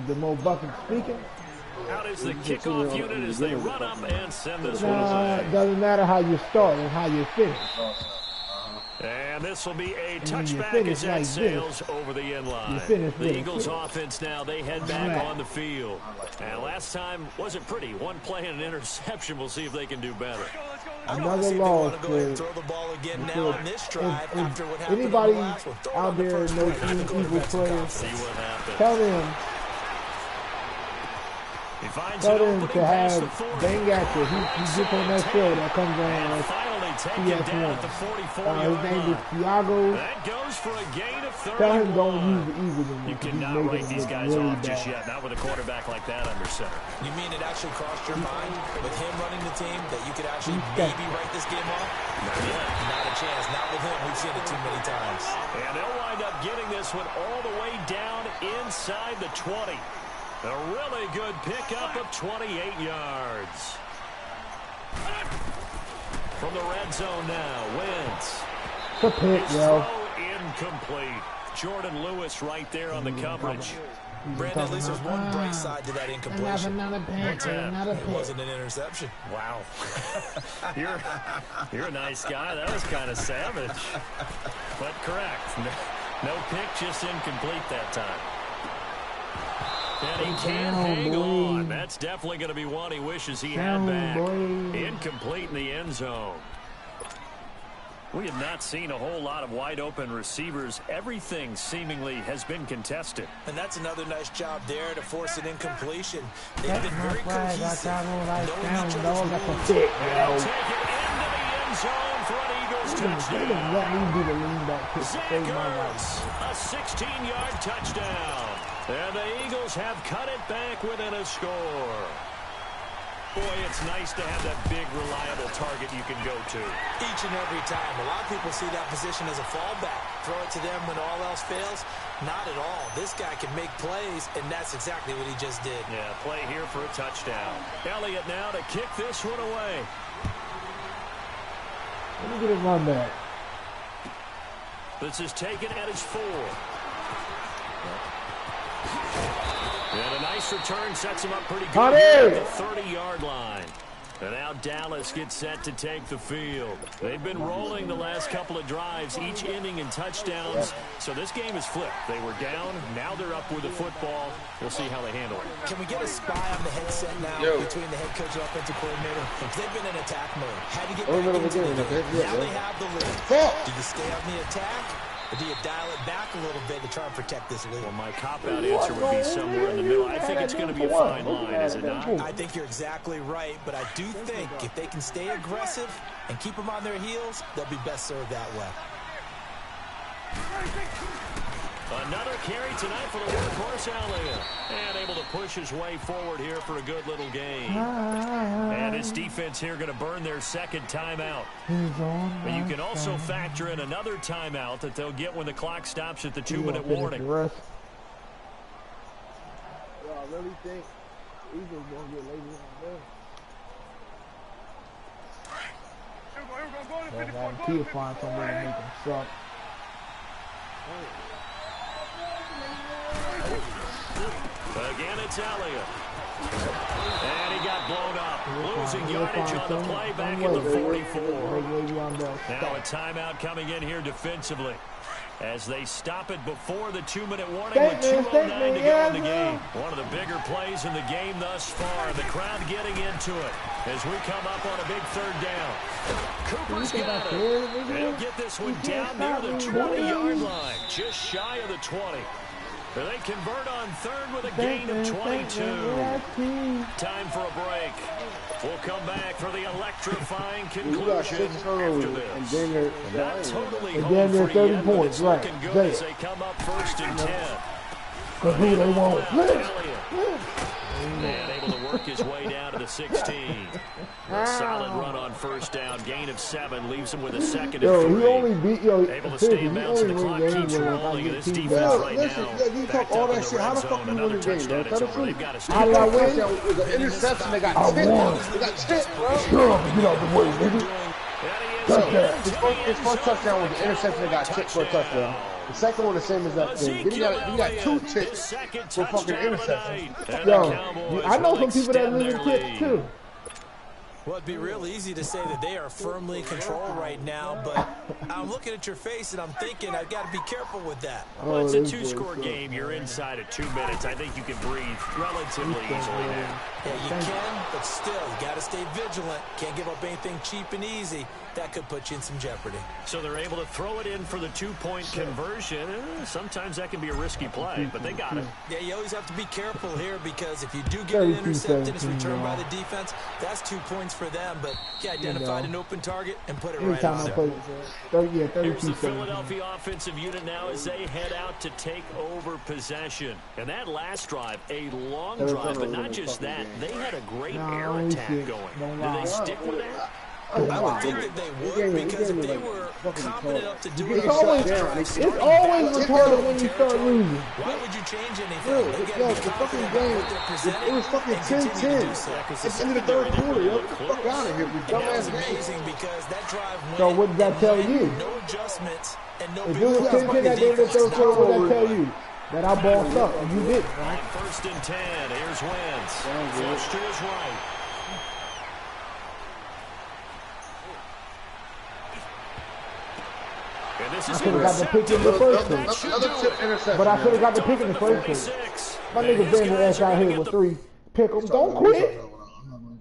the MoBuckets speaking. Out is the kickoff unit as they run up and send this one away. It doesn't matter how you start and how you finish. And this will be a touchback as that sails over the end line. The Eagles offense now, they head back on the field. And last time wasn't pretty. One play and an interception. We'll see if they can do better. Another loss. Anybody out there knows any Eagles players, tell them to have Bangatcha. He gets on that show that comes on. His name is Thiago. That goes for a gain of 30. Tell him don't use the Eagles anymore. You cannot write these guys off just yet, not with a quarterback like that under center. You mean it actually crossed your mind with him running the team that you could actually maybe write this game off? Not yet. Not a chance. Not with him. We've seen it too many times. And they'll wind up getting this one all the way down inside the 20. A really good pickup of 28 yards. From the red zone now, Wentz. The pick, yo. Incomplete. Jordan Lewis right there on the coverage. Brandon, at least there's one bright side to that incompletion. It wasn't an interception. Wow. You're a nice guy. That was kind of savage. But correct. No pick, just incomplete that time. And he can't hang on. That's definitely going to be one he wishes he had back. Incomplete in the end zone. We have not seen a whole lot of wide open receivers. Everything seemingly has been contested. And that's another nice job there to force an incompletion. They've been very cohesive. They'll take it into the end zone for an Eagles touchdown. Let me do the lean back kick to save my life. A 16-yard touchdown. And the Eagles have cut it back within a score. Boy, it's nice to have that big, reliable target you can go to. Each and every time. A lot of people see that position as a fallback. Throw it to them when all else fails. Not at all. This guy can make plays, and that's exactly what he just did. Yeah, play here for a touchdown. Elliott now to kick this one away. Let me get a run back. This is taken at his 4. And a nice return sets him up pretty good at the 30-yard line. And now Dallas gets set to take the field. They've been rolling the last couple of drives, each ending in touchdowns. So this game is flipped. They were down. Now they're up with the football. We'll see how they handle it. Can we get a spy on the headset now between the head coach and offensive coordinator? They've been in attack mode. Had to get back into the game. Now they have the lead. Do you stay on the attack? Or do you dial it back a little bit to try and protect this lead? Well, my cop-out answer would be somewhere in the middle. I think it's going to be a fine line, is it not? I think you're exactly right, but I do think if they can stay aggressive and keep them on their heels, they'll be best served that way. Another carry tonight for the workhorse Elliott. And able to push his way forward here for a good little game. And his defense here going to burn their second timeout. But you can also factor in another timeout that they'll get when the clock stops at the 2-minute warning. I really think Eagles going to get lazy on them. He'll find somewhere to make them suck. Again, it's Elliott. And he got blown up. Losing yardage on the play back at the 44. Now a timeout coming in here defensively as they stop it before the 2-minute warning with 2:09 to go in the game. One of the bigger plays in the game thus far. The crowd getting into it as we come up on a big third down. Cooper's got it. And he'll get this one down near the 20-yard line, just shy of the 20. They convert on third with a gain of 22. Time for a break. We'll come back for the electrifying conclusion after this. Not totally home free yet, but it's looking good as they come up 1st and 10. Who they want? And able to work his way down to the 16. A solid run on first down. Gain of 7 leaves him with a 2nd and 3. He only beat able to stay in bounds and the clock keeps rolling. And this defense right now. You talk all that shit. How the fuck you win the game, bro? Tell the truth. How did I win? It was an interception. They got tipped. They got tipped, bro. Get out the way, nigga. His first touchdown was an interception. They got tipped for a touchdown. The second one the same as that thing. Then you got 2 ticks for fucking interception. Yo, I know some people that lose ticks too. Well, it'd be real easy to say that they are firmly in control right now, but I'm looking at your face and I'm thinking I've got to be careful with that. Well, it's a 2-score game. You're inside of 2 minutes. I think you can breathe relatively easily now. Yeah, you can, but still, you got to stay vigilant. Can't give up anything cheap and easy. That could put you in some jeopardy. So they're able to throw it in for the 2-point conversion. Sometimes that can be a risky play, but they got it. Yeah, you always have to be careful here because if you do get an intercepted, it's returned by the defense. That's 2 points for them, but you identified an open target and put it right out there. Here's the Philadelphia offensive unit now as they head out to take over possession. And that last drive, a long drive, but not just that. They had a great air attack going. Do they stick with that? I would think that they would because if they were confident enough to do it, it's always retarded when you start losing. Why would you change anything? Yo, the fucking game, it was fucking 10-10. It's in the third quarter, yo. Get the fuck out of here, you dumbass amazing because that drive went. So what did that tell you? No adjustments and no. If it was 10-10 at the end of the third quarter, what did that tell you? That I bossed up, and you did, right? 1st and 10. Here's Wentz. Flush to his right. I should have got the pick in the first place. But I should have got the pick in the first place. My nigga Ben ass out here with 3 pick 'em. Don't quit.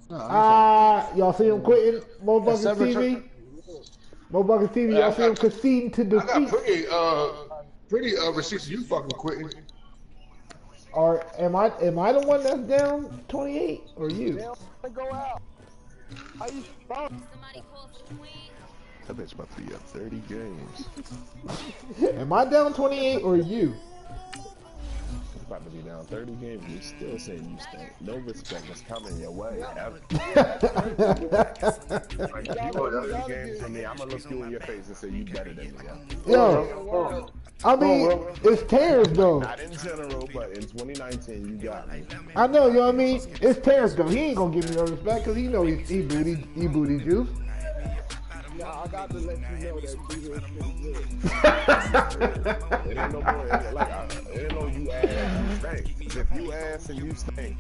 Y'all see him quitting? MoBuckets TV? MoBuckets TV, y'all see him conceding to defeat? I got pretty receipts you fucking quitting. Or am I the one that's down 28 or you? Go out. How you phone? That bitch about to be up 30 games. Am I down 28 or you? It's about to be down 30 games. You still saying you stink. No respect is coming your way. Like, you go 30 games from me, I'm gonna look you in your face and say you better than me. Yo, I mean, it's Terrence though. Not in general, but in 2019, you got me. I know, you know what I mean? It's Terrence though. He ain't gonna give me no respect because he know he booty juice. Nah, I got to let you know that you is pretty good. It ain't no more. It ain't no you ass, you stink. If you ass and you stink.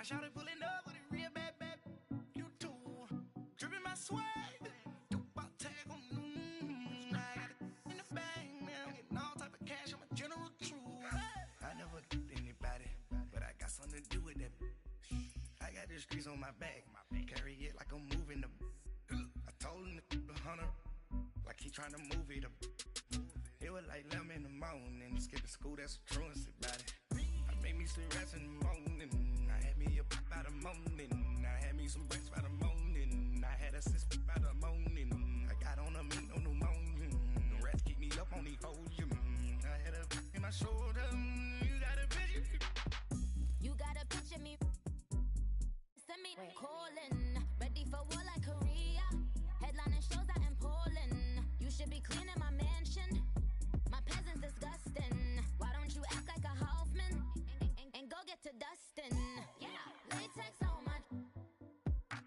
Shawty pulling up with a real bad, you too. Dripping my swag, do about tag on. I got it in the bag now, getting all type of cash. I'm a general true. I never get anybody, but I got something to do with that. I got the streets on my back, carry it like I'm moving the. I told him to 100, like he trying to move it up. It was like 11 in the morning, skipping school, that's a truancy about it. I made me some rest in the morning. By the morning, I had me some breaks by the morning. I had a sis by the morning. I got on a meat on the morning. The rats keep me up on the podium. I had a in my shoulder. You got a picture. You got a picture me. Send me calling. Ready for war like Korea. Headlining shows out in Poland. You should be cleaning my mansion. My peasants disgusting. Why don't you act like a Hoffman and go get to Dustin? Yeah. Latex on my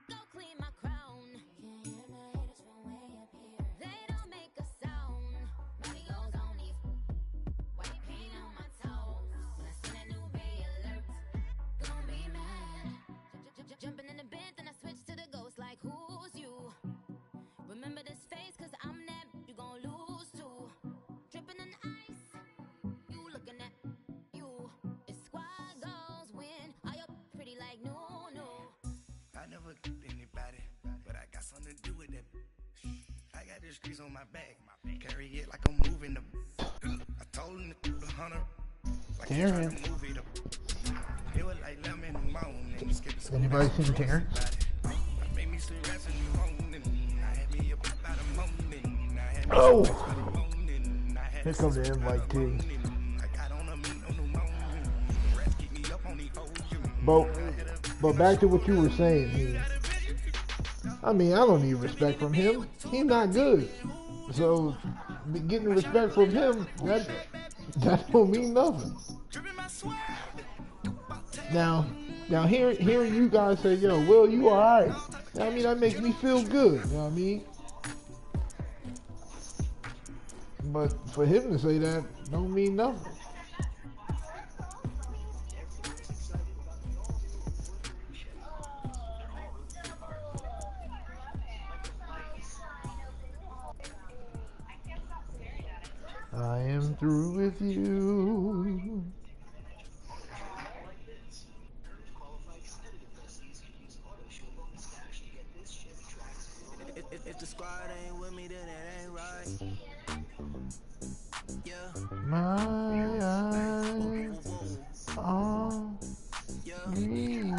go clean my crown. Can't hear my haters from way up here. They don't make a sound. Money goes on these white paint on my toes. When I see that new bay alert, gon' be mad. Jumping in the bed, then I switch to the ghost like who's you? Remember this face, cause I'm that you gon' lose too. Dripping in ice, you looking at you. It's squad goals win. Are you pretty like no? I never get anybody, but I got something to do with that. I got the streets on my back, carry it like I'm moving the. I told him to 100, like he trying to move it up. Anybody seen Terrence? Oh! Here comes the invite too. But back to what you were saying, I mean, I don't need respect from him. He's not good. So getting respect from him, that don't mean nothing. Now hearing you guys say, yo, Will, you alright. I mean, that makes me feel good. You know what I mean? But for him to say that don't mean nothing. I am through with you. If the squad ain't with me, then it ain't right. Yeah. My eyes on me.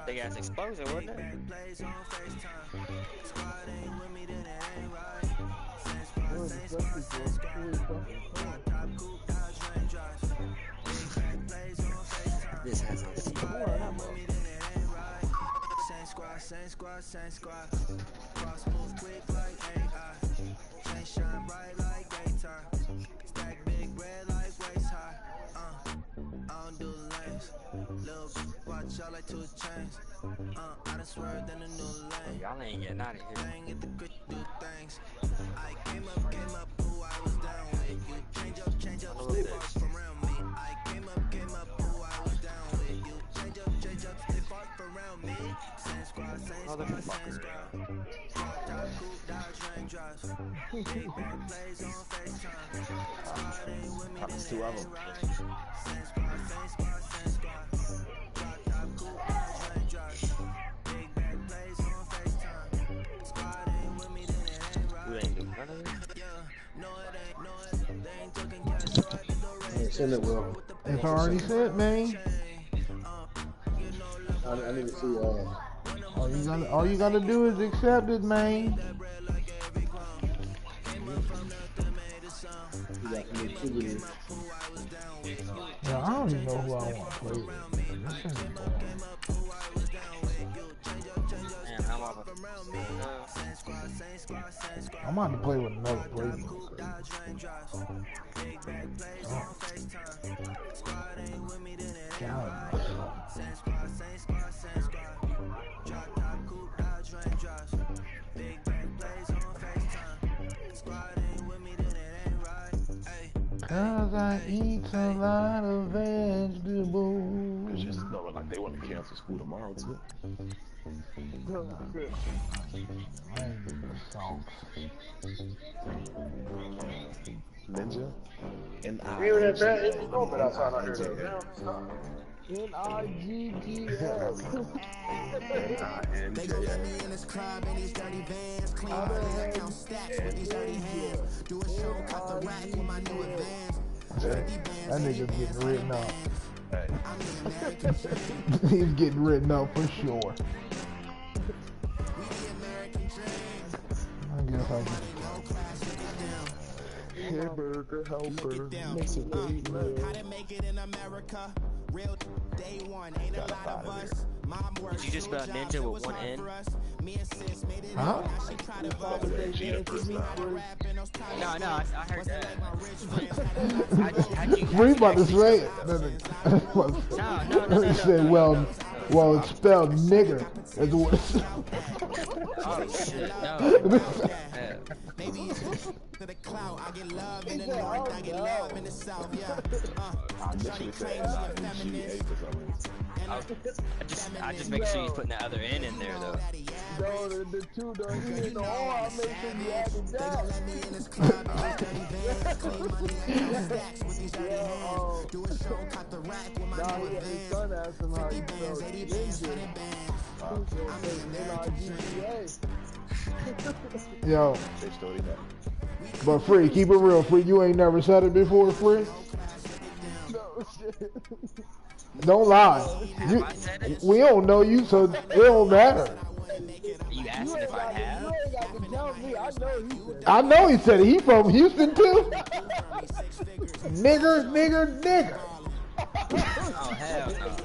Big ass explosion, wasn't it? This has a same squad. Cross move quick like AI. Chain shine bright like daytime. Stack big bread like waist high. I don't do lanes. Little watch out like 2 chains. I done swerved in a new lane. Y'all ain't getting out of here. Ain't get the grit to do things. I came up, who I was down with. You change up, stay far from around me. I came up, who I was down with. You change up, stay far from around me. Same squad. Top coupe, Dodge Range drives. Big back plays on FaceTime. Squad ain't with me, then it ain't right. Same squad. Top coupe, Dodge Range drives. Big back plays on FaceTime. Squad ain't with me, then it ain't right. You ain't doing none of this? Yeah, no it ain't. They ain't talking cash, so I did the race. Send it, Will. It's already sent, man. I need to see, all you gotta do is accept it, man. Yeah, I don't even know who I want to play with. I'm about to play with another player. Cause I eat a lot of vegetables. It's just no, like they want to cancel school tomorrow too. I ain't getting the songs. Ninja. Even that bad, it's open outside out here. N-I-G-G-S. They gon' let me in this club in these dirty vans. Clean money, I count stacks with these dirty hands. Do a show, cut the rack with my new advance. That nigga's getting written up. He's getting written up for sure. I guess I can. Hamburger helper. Makes it how to make it in America. Real day one, ain't a lot of us. Mom works. Did you just spell ninja with one N? Huh? No, I heard that. We about to say it. No. He said, well, it's spelled nigger. That's what it's Oh shit, no. Maybe it's to the cloud. I get love in the north, I get love in the south, yeah. Shawty claims she a feminist. I just make sure he's putting that other N in there though. No, the two though, he didn't know all I made sure you had it down. Let me in this club, clean money, I got stacks with these dirty hands. Do a show, cut the rack with my new advance. 50 bands, 80 bands, 100 bands. I'm in American dream. Yo. They still eat that. But Free, keep it real, Free. You ain't never said it before, Free. No shit. Don't lie. You, we don't know you, so it don't matter. You asking if I have? You ain't got to tell me. I know he said it. I know he said it. He from Houston too. Nigger, nigger, nigger. Oh, hell no.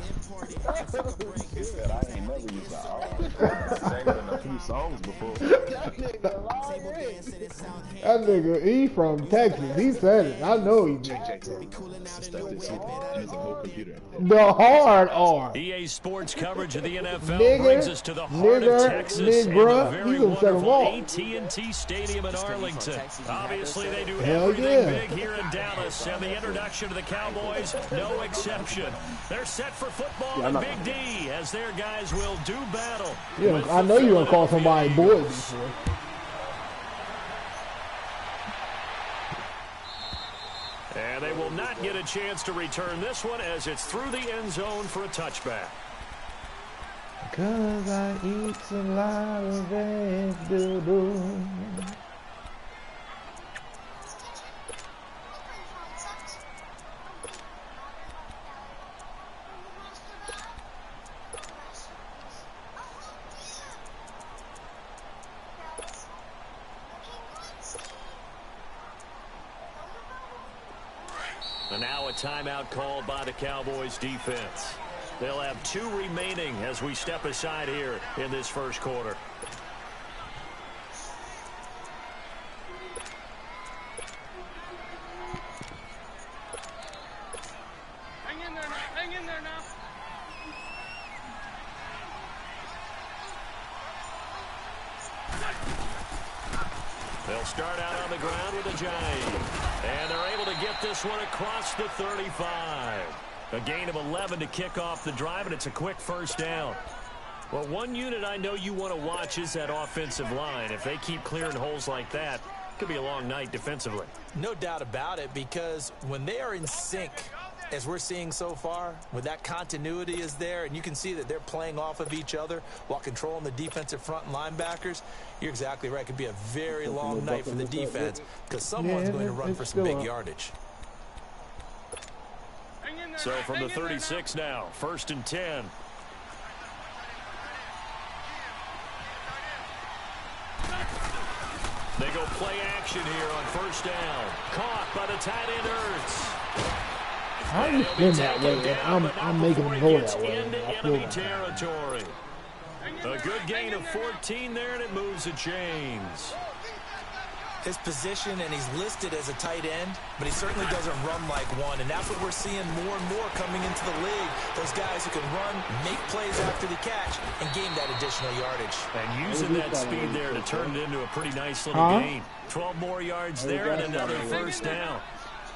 He said I ain't never used the R. I sang it in a few songs before. That nigga lying. That nigga, he from Texas. He said it. I know he did. Stuff this shit has a whole computer. The hard R. EA Sports coverage of the NFL Nigger, brings us to the heart nigger, of Texas and the nigger. very He's gonna set 'em wonderful off. AT&T Stadium in Arlington. Obviously, they do Hell everything yeah. big here in Dallas, and the introduction to the Cowboys, no exception. They're set for football in Big D as their guys will do battle. Yeah, I know you gonna call somebody boy before. And they will not get a chance to return this one as it's through the end zone for a touchback. 'Cause I eat a lot of vegetables. And now a timeout called by the Cowboys defense. They'll have 2 remaining as we step aside here in this first quarter. Hang in there now. Hang in there now. They'll start out on the ground with a giant. And they're able to get this one across the 35. A gain of 11 to kick off the drive, and it's a quick first down. Well, one unit I know you want to watch is that offensive line. If they keep clearing holes like that, it could be a long night defensively. No doubt about it, because when they are in sync, as we're seeing so far, when that continuity is there, and you can see that they're playing off of each other while controlling the defensive front and linebackers, you're exactly right. It could be a very long night for the defense because someone's going to run for some big yardage. So from the 36 now, 1st and 10. They go play action here on first down. Caught by the tight end Ertz. I understand that way, and I'm making him go that way. Into I feel enemy that. territory. A good gain of 14 there, and it moves the chains. His position, and he's listed as a tight end, but he certainly doesn't run like one, and that's what we're seeing more and more coming into the league. Those guys who can run, make plays after the catch, and gain that additional yardage. And using that speed there to turn it into a pretty nice little gain. 12 more yards there and another first down.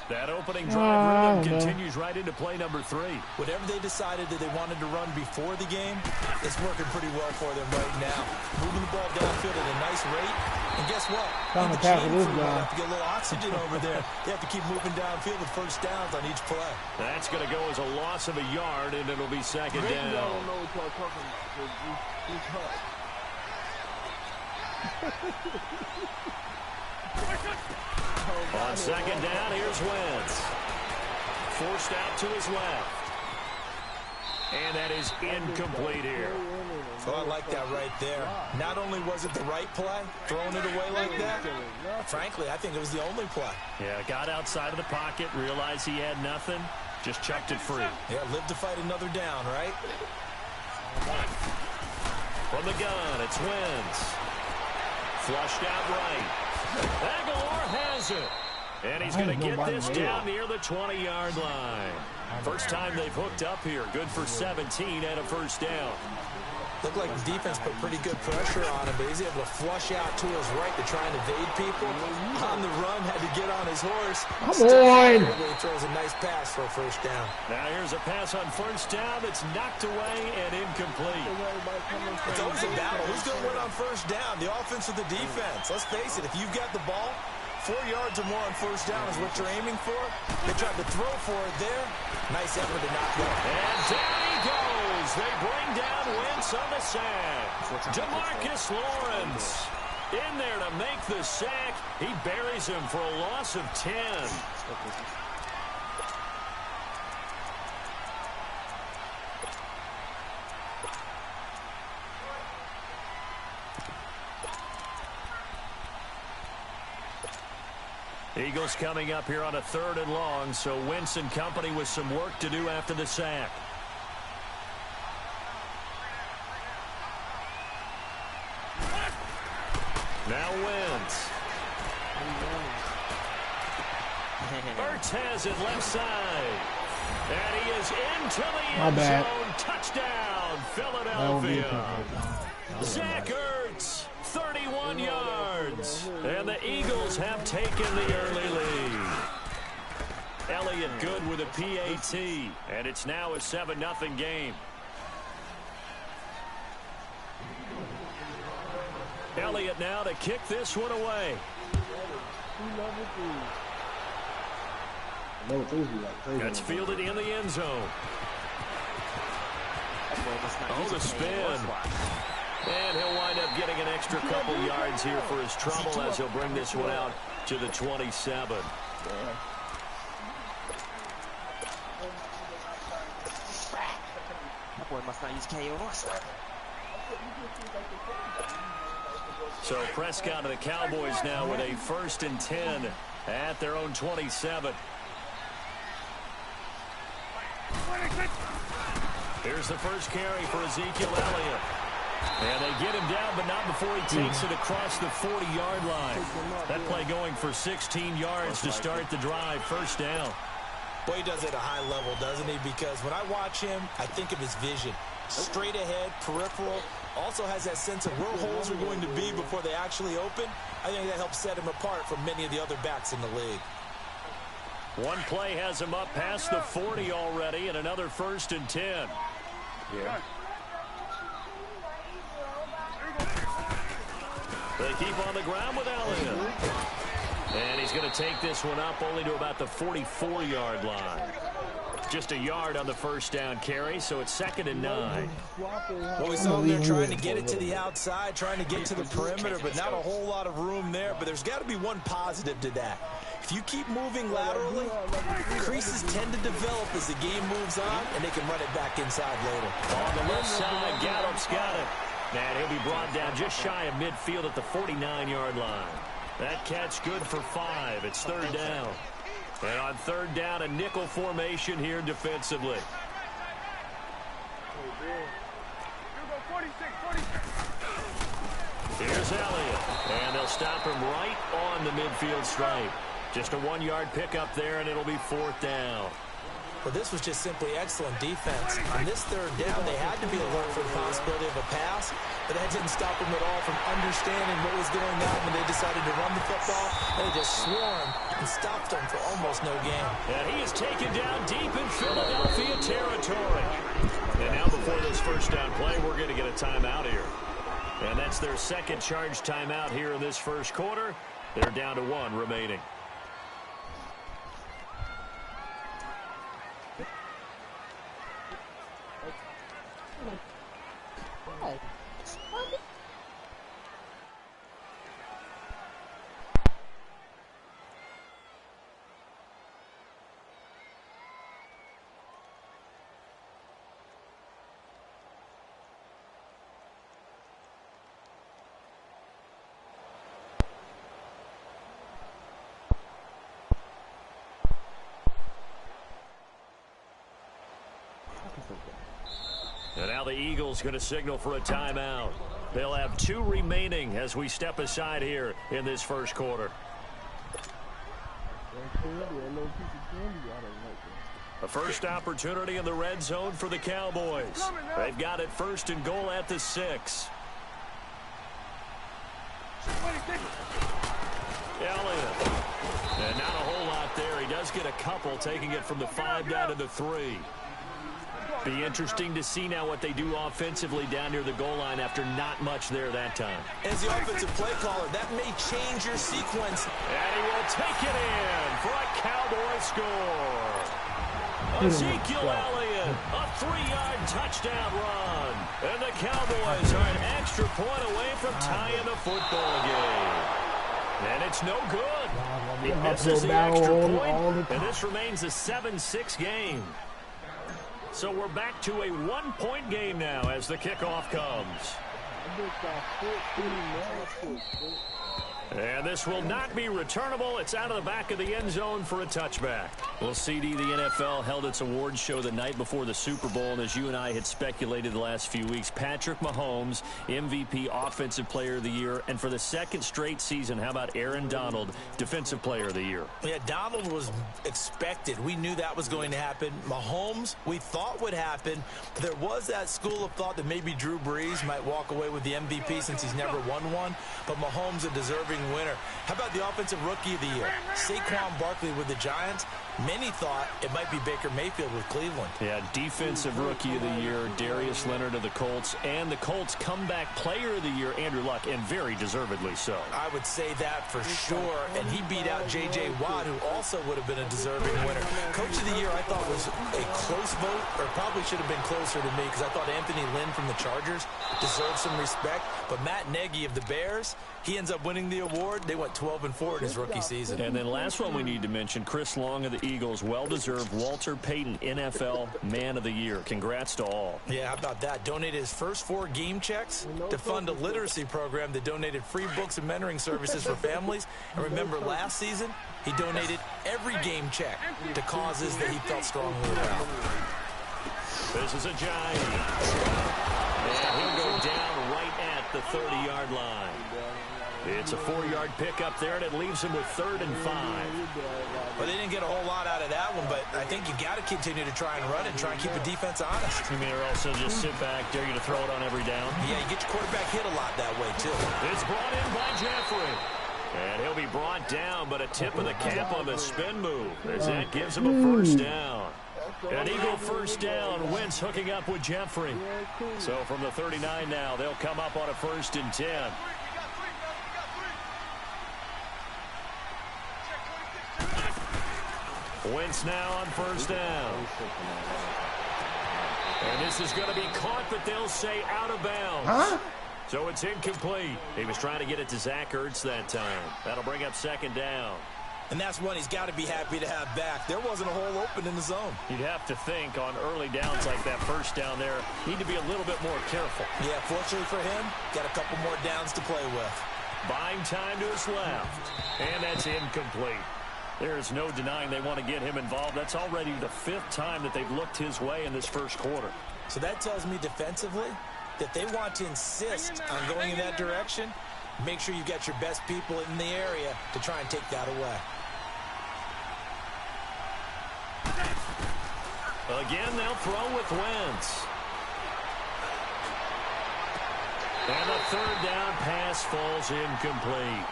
That opening drive rhythm continues right into play number 3. Whatever they decided that they wanted to run before the game, it's working pretty well for them right now. Moving the ball downfield at a nice rate. And guess what? Time to The tackle chain this crew guy. have to get a little oxygen over there. They have to keep moving downfield with first downs on each play. That's going to go as a loss of a yard, and it'll be second Maybe I down. don't know what y'all talking about. 'Cause he's hurt. On second down, here's Wentz. Forced out to his left. And that is incomplete here. So I like that right there. Not only was it the right play, throwing it away like that, frankly, I think it was the only play. Yeah, got outside of the pocket, realized he had nothing, just chucked it free. Yeah, live to fight another down, right? From the gun, it's Wentz. Flushed out right. Aguilar has it. And he's going to get this down near the 20-yard line. First time they've hooked up here. Good for 17 and a first down. Looked like the defense put pretty good pressure on him, but he's able to flush out to his right to try and evade people. On the run, had to get on his horse. Come on! He throws a nice pass for a first down. Now here's a pass on first down that's knocked away and incomplete. It's always a battle. Who's going to win on first down? The offense or the defense? Let's face it, if you've got the ball, 4 yards or more on first down is what you're aiming for. They tried to throw for it there. Nice effort to knock that. And down he goes. They bring down Wentz on the sack. DeMarcus Lawrence in there to make the sack. He buries him for a loss of 10. Eagles coming up here on a 3rd and long, so Wentz and company with some work to do after the sack. Now Wentz. Ertz has it left side. And he is into the end zone. Touchdown, Philadelphia. Zach Ertz, 31 yards. And the Eagles have taken the early lead. Elliott good with a PAT. And it's now a 7-0 game. Elliott now to kick this one away. That's fielded in the end zone. Oh, the spin. And he'll wind up getting an extra couple yards here for his trouble as he'll bring this one out to the 27. So Prescott and the Cowboys now with a 1st and 10 at their own 27. Here's the first carry for Ezekiel Elliott. And they get him down, but not before he takes it across the 40-yard line. That play going for 16 yards to start the drive. First down. Boy, he does it at a high level, doesn't he? Because when I watch him, I think of his vision. Straight ahead, peripheral. Also has that sense of where holes are going to be before they actually open. I think that helps set him apart from many of the other backs in the league. One play has him up past the 40 already, and another 1st and 10. Yeah. They keep on the ground with Elliott. And he's going to take this one up only to about the 44-yard line. Just a yard on the first down carry, so it's 2nd and 9. Well, we saw him there trying to get it to the outside, trying to get to the perimeter, but not a whole lot of room there. But there's got to be one positive to that. If you keep moving laterally, creases tend to develop as the game moves on, and they can run it back inside later. On the left side, Gallup's got it. And he'll be brought down just shy of midfield at the 49-yard line. That catch good for 5. It's 3rd down. And on 3rd down, a nickel formation here defensively. Here's Elliott. And they'll stop him right on the midfield stripe. Just a 1-yard pickup there, and it'll be 4th down. Well, this was just simply excellent defense. On this 3rd down, they had to be alert for the possibility of a pass, but that didn't stop them at all from understanding what was going on when they decided to run the football. They just swarmed and stopped them for almost no gain. And he is taken down deep in Philadelphia territory. And now before this first down play, we're going to get a timeout here. And that's their 2nd charge timeout here in this first quarter. They're down to 1 remaining. And now the Eagles going to signal for a timeout. They'll have 2 remaining as we step aside here in this first quarter. A first opportunity in the red zone for the Cowboys. They've got it 1st and goal at the 6. Elliott. And not a whole lot there. He does get a couple, taking it from the 5 down to the 3. Be interesting to see now what they do offensively down near the goal line after not much there that time. As the offensive play caller, that may change your sequence. And he will take it in for a Cowboy score. Ezekiel Elliott, a 3-yard touchdown run. And the Cowboys are an extra point away from tying the football game. And it's no good. He misses the extra point, and this remains a 7-6 game. So we're back to a 1-point game now as the kickoff comes. And this will not be returnable. It's out of the back of the end zone for a touchback. Well, CD, the NFL held its awards show the night before the Super Bowl, and as you and I had speculated the last few weeks, Patrick Mahomes, MVP, Offensive Player of the Year, and for the second straight season, how about Aaron Donald, Defensive Player of the Year? Yeah, Donald was expected. We knew that was going to happen. Mahomes, we thought would happen. There was that school of thought that maybe Drew Brees might walk away with the MVP since he's never won one, but Mahomes a deserving winner. How about the Offensive Rookie of the Year? Saquon Barkley with the Giants. Many thought it might be Baker Mayfield with Cleveland. Yeah, Defensive Rookie of the Year, Darius Leonard of the Colts, and the Colts Comeback Player of the Year, Andrew Luck, and very deservedly so. I would say that for sure, and he beat out J.J. Watt, who also would have been a deserving winner. Coach of the Year, I thought, was a close vote, or probably should have been closer to me, because I thought Anthony Lynn from the Chargers deserved some respect, but Matt Nagy of the Bears, he ends up winning the award. They went 12-4 in his rookie season. And then last one we need to mention, Chris Long of the Eagles, well-deserved Walter Payton NFL Man of the Year. Congrats to all. Yeah, how about that? Donated his first 4 game checks to fund a literacy program that donated free books and mentoring services for families. And remember, last season, he donated every game check to causes that he felt strongly about. This is a giant. And he'll go down right at the 30-yard line. It's a 4-yard pickup there, and it leaves him with 3rd and 5. Well, they didn't get a whole lot out of that one, but I think you got to continue to try and run it and try and keep the defense honest. You mean, or also just sit back, dare you to throw it on every down? Yeah, you get your quarterback hit a lot that way, too. It's brought in by Jeffrey. And he'll be brought down, but a tip of the cap on the spin move, as that gives him a first down. An Eagle first down. Wentz hooking up with Jeffrey. So from the 39 now, they'll come up on a 1st and 10. Wentz now on 1st down. And this is going to be caught, but they'll say out of bounds. Huh? So it's incomplete. He was trying to get it to Zach Ertz that time. That'll bring up 2nd down. And that's one he's got to be happy to have back. There wasn't a hole open in the zone. You'd have to think on early downs like that first down there, need to be a little bit more careful. Yeah, fortunately for him, got a couple more downs to play with. Buying time to his left. And that's incomplete. There's no denying they want to get him involved. That's already the 5th time that they've looked his way in this first quarter. So that tells me defensively that they want to insist on going in that direction. Make sure you've got your best people in the area to try and take that away. Again, they'll throw with Wentz. And the 3rd down pass falls incomplete.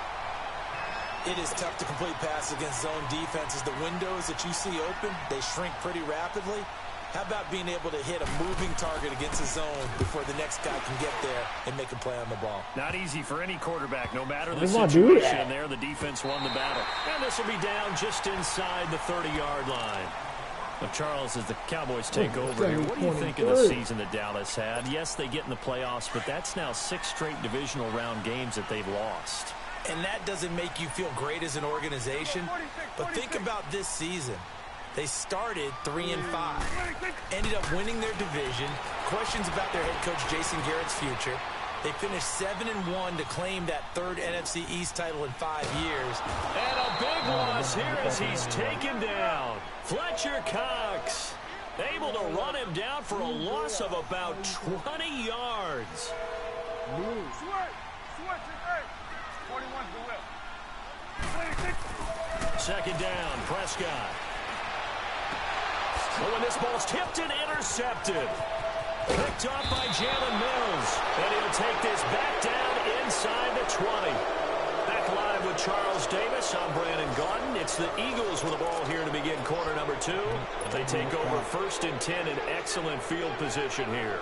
It is tough to complete passes against zone defenses. The windows that you see open, they shrink pretty rapidly. How about being able to hit a moving target against a zone before the next guy can get there and make a play on the ball? Not easy for any quarterback, no matter the situation there. The defense won the battle. And this will be down just inside the 30-yard line. Now, Charles, as the Cowboys take over here, what do you think of the season that Dallas had? Yes, they get in the playoffs, but that's now 6 straight divisional round games that they've lost. And that doesn't make you feel great as an organization. But think about this season. They started 3-5, ended up winning their division. Questions about their head coach Jason Garrett's future. They finished 7-1 to claim that 3rd NFC East title in 5 years. And a big loss here as he's taken down. Fletcher Cox able to run him down for a loss of about 20 yards. Second down, Prescott. Oh, and this ball's tipped and intercepted. Picked up by Jalen Mills. And he'll take this back down inside the 20. That Back live with Charles Davis. I'm Brandon Gaudin. It's the Eagles with the ball here to begin quarter number 2. They take over 1st and 10 in excellent field position here.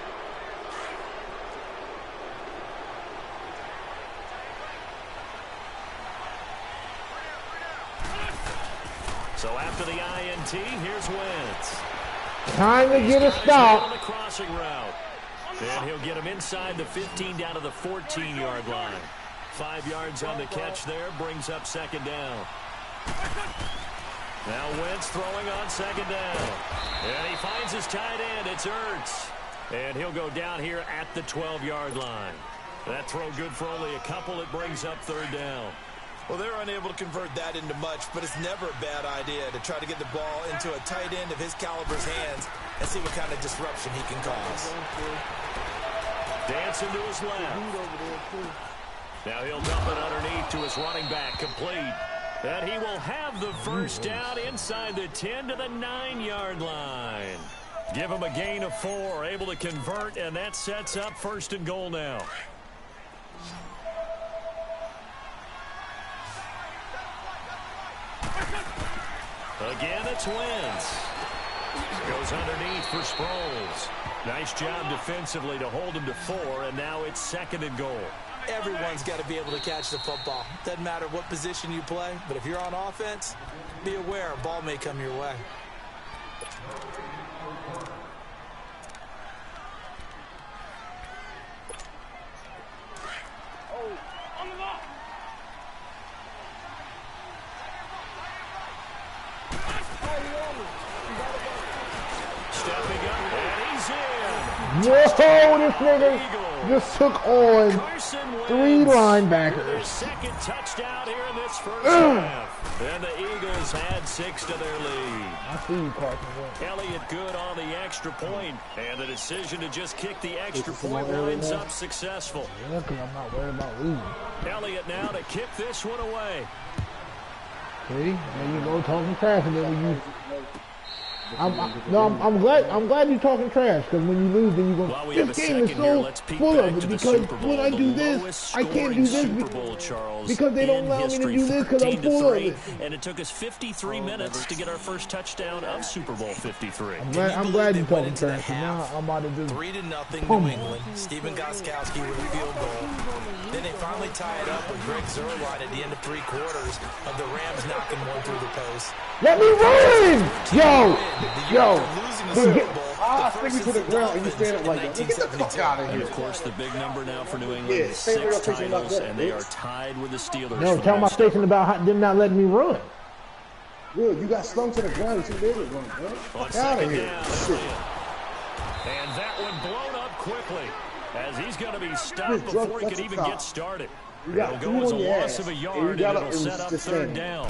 So after the INT, here's Wentz. Time to get a stop. On the crossing route. And he'll get him inside the 15 down to the 14-yard line. 5 yards on the catch there, brings up 2nd down. Now Wentz throwing on 2nd down. And he finds his tight end. It's Ertz. And he'll go down here at the 12-yard line. That throw good for only a couple. It brings up 3rd down. Well, they're unable to convert that into much, but it's never a bad idea to try to get the ball into a tight end of his caliber's hands and see what kind of disruption he can cause. Dancing to his left. Now he'll dump it underneath to his running back, complete. And he will have the 1st down inside the 10 to the 9-yard line. Give him a gain of 4, able to convert, and that sets up 1st and goal now. Again, it's Wentz. Goes underneath for Sproles. Nice job defensively to hold him to 4, and now it's 2nd and goal. Everyone's got to be able to catch the football. Doesn't matter what position you play, but if you're on offense, be aware a ball may come your way. Oh, on the ball. Stepping up, and he's in. Whoa, this nigga just took on 3 linebackers. Their 2nd touchdown here in this 1st half. And the Eagles had 6 to their lead. I see you, Carson. Elliott good on the extra point, and the decision to just kick the extra point winds up successful. Yeah, because I'm not worried about losing. Elliott now to kick this one away. See, there you go talking trash, and then when you, I'm glad you're talking trash, because when you lose, then you're going. This game is so full of it because when I do this, I can't do this because they don't allow me to do this because I'm full of it. And it took us 53 minutes to get our first touchdown of Super Bowl 53. I'm glad you're talking trash. Now I'm about to do 3-0 New England. Stephen Gostkowski with a field goal. Then they finally tie it up with Greg Zuerlein at the end of 3 quarters of the Rams knocking one through the post. Let me run! Yo! Stick me to the ground and you stand up like that. Get the fuck out of here. And of course, the big number now for New England is 6 titles, and they are tied with the Steelers. No, tell my station about them not letting me run. Good, you got slung to the ground. You should be able to run, bro. Fuck out of here. And that one blown up quickly, as he's going to be stopped before he can even get started. It'll go as a loss of a yard, and it'll set up 3rd down.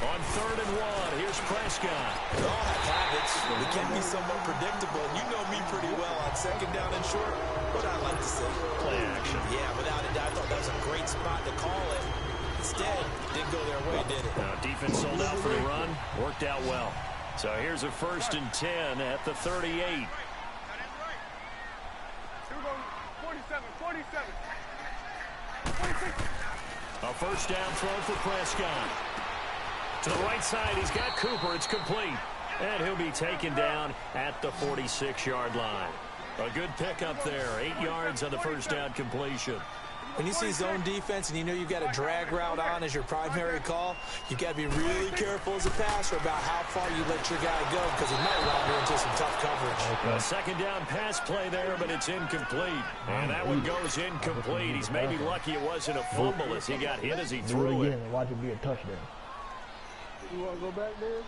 On 3rd and 1, here's Prescott. We all have habits. We can be somewhat predictable. You know me pretty well on 2nd down and short. What I like to say. Play action. Yeah, without a doubt, I thought that was a great spot to call it. Instead, didn't go their way, did it? Now, defense sold out for the run. Worked out well. So here's a 1st and 10 at the 38. 47, 46. A 1st down throw for Prescott. To the right side, he's got Cooper. It's complete. And he'll be taken down at the 46-yard line. A good pickup there. 8 yards on the 1st down completion. When you see zone defense and you know you've got a drag route on as your primary call, you've got to be really careful as a passer about how far you let your guy go because he might wander into some tough coverage. A 2nd down pass play there, but it's incomplete. And that one goes incomplete. He's maybe lucky it wasn't a fumble as he got hit as he threw it. Watch it be a touchdown. You want to go back there?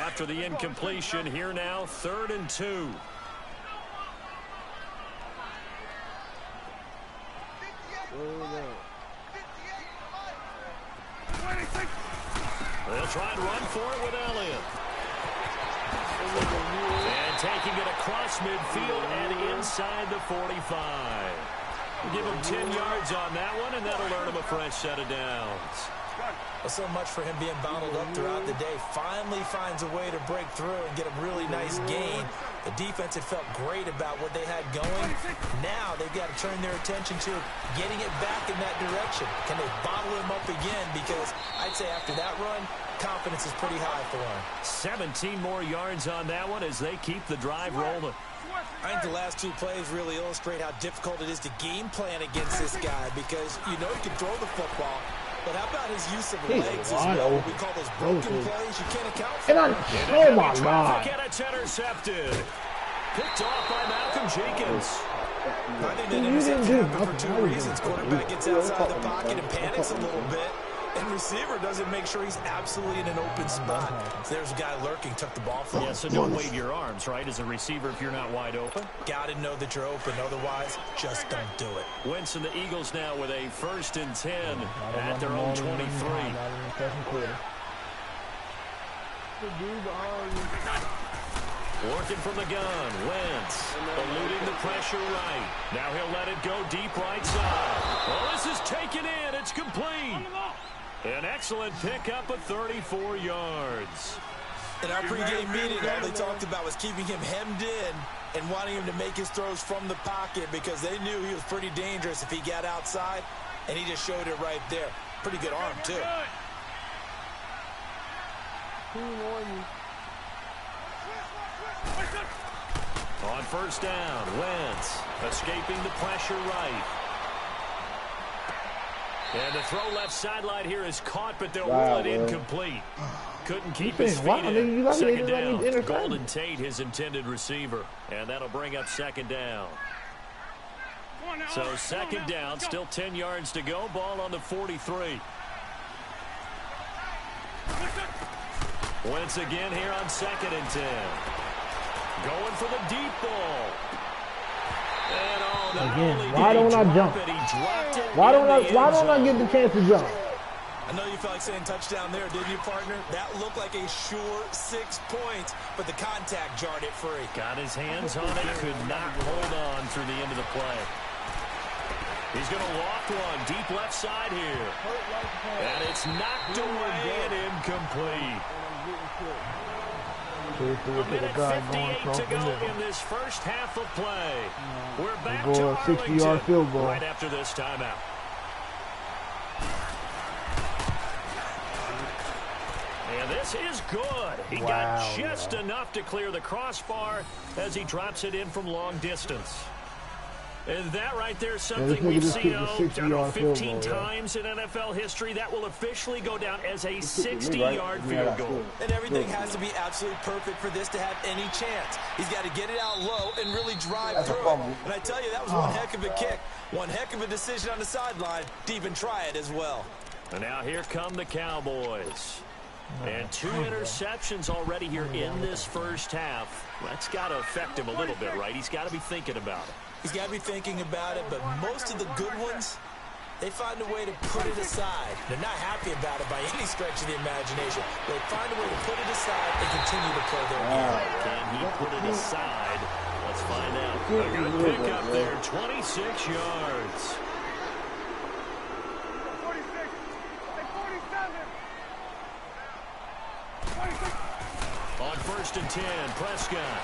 After the incompletion, here now, 3rd and 2. They'll try and run for it with Elliott. And taking it across midfield and inside the 45. We'll give him 10 yards on that one, and that'll earn him a fresh set of downs. Well, so much for him being bottled up throughout the day. Finally finds a way to break through and get a really nice gain. The defense had felt great about what they had going. Now they've got to turn their attention to getting it back in that direction. Can they bottle him up again? Because I'd say after that run, confidence is pretty high for him. 17 more yards on that one as they keep the drive rolling. I think the last two plays really illustrate how difficult it is to game plan against this guy because you know he can throw the football. But how about his use of legs as well? What we call those broken plays you can't account for. Oh my God. And it's intercepted. Picked off by Malcolm Jenkins. I think that interception happened for two reasons. Quarterback gets outside the pocket and panics a little bit. And receiver doesn't make sure he's absolutely in an open spot. So there's a guy lurking, took the ball from him. Yeah, so don't wave your arms, right, as a receiver if you're not wide open. Got to know that you're open. Otherwise, just don't do it. Wentz and the Eagles now with a 1st and 10 at their own 23. Working from the gun, Wentz eluding the pressure right. Now he'll let it go deep right side. Well, this is taken in. It's complete. An excellent pickup of 34 yards. In our pregame meeting, all they talked about was keeping him hemmed in and wanting him to make his throws from the pocket because they knew he was pretty dangerous if he got outside, and he just showed it right there. Pretty good arm, too. On 1st down, Wentz escaping the pressure right. And the throw left sideline here is caught, but they'll roll it incomplete. Couldn't keep his feet in. 2nd down, Golden Tate, his intended receiver. And that'll bring up 2nd down. So 2nd down, still 10 yards to go. Ball on the 43. Wentz again here on 2nd and 10. Going for the deep ball. Again, why don't I jump? Why don't I get the chance to jump? I know you felt like saying touchdown there, didn't you, partner? That looked like a sure 6 points, but the contact jarred it free. Got his hands on it, could not hold on through the end of the play. He's going to loft one deep left side here. And it's knocked away and incomplete. A minute 58 to go in this first half of play. We're back to Arlington 60-yard field goal right after this timeout. And this is good. He got just enough to clear the crossbar as he drops it in from long distance. And that right there is something we've seen 15 times in NFL history. That will officially go down as a 60-yard field goal. And everything has to be absolutely perfect for this to have any chance. He's got to get it out low and really drive through it. And I tell you, that was one heck of a kick. One heck of a decision on the sideline to even try it as well. And now here come the Cowboys. And 2 interceptions already here in this first half. That's got to affect him a little bit, right? He's got to be thinking about it. He's got to be thinking about it, but most of the good ones, they find a way to put it aside. They're not happy about it by any stretch of the imagination. They find a way to put it aside and continue to play their game. Can he put it aside? Let's find out. A good pick up there, 26 yards. 47. On 1st and 10, Prescott.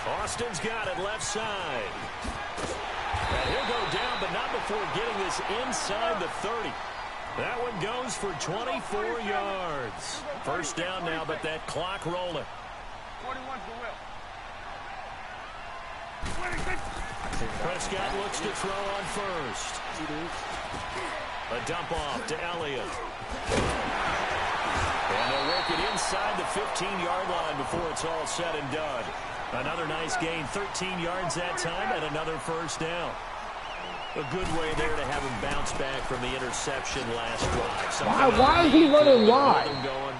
Austin's got it left side. And he'll go down, but not before getting this inside the 30. That one goes for 24 yards. 1st down now, but that clock rolling. 41 for Will. Prescott looks to throw on 1st. A dump off to Elliott. And they'll work it inside the 15-yard line before it's all said and done. Another nice gain, 13 yards that time, and another 1st down. A good way there to have him bounce back from the interception last drive. Why is he running wide?